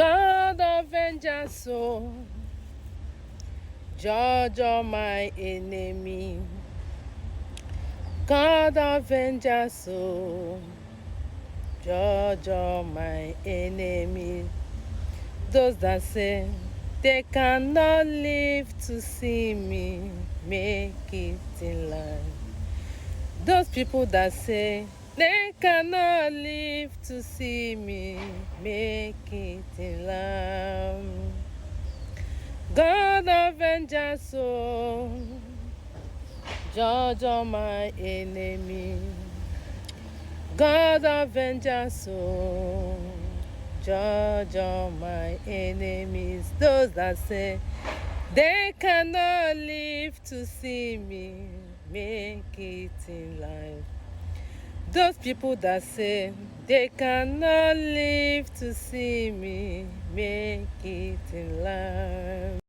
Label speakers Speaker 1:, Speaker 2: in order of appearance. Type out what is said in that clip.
Speaker 1: God of vengeance, oh, judge all my enemy. God of vengeance, oh, judge all my enemies. Those that say they cannot live to see me make it in life. Those people that say they cannot live to see me make it in life. God of vengeance, oh, judge all my enemies. God of vengeance, oh, judge all my enemies. Those that say they cannot live to see me make it in life. Those people that say they cannot live to see me make it in life.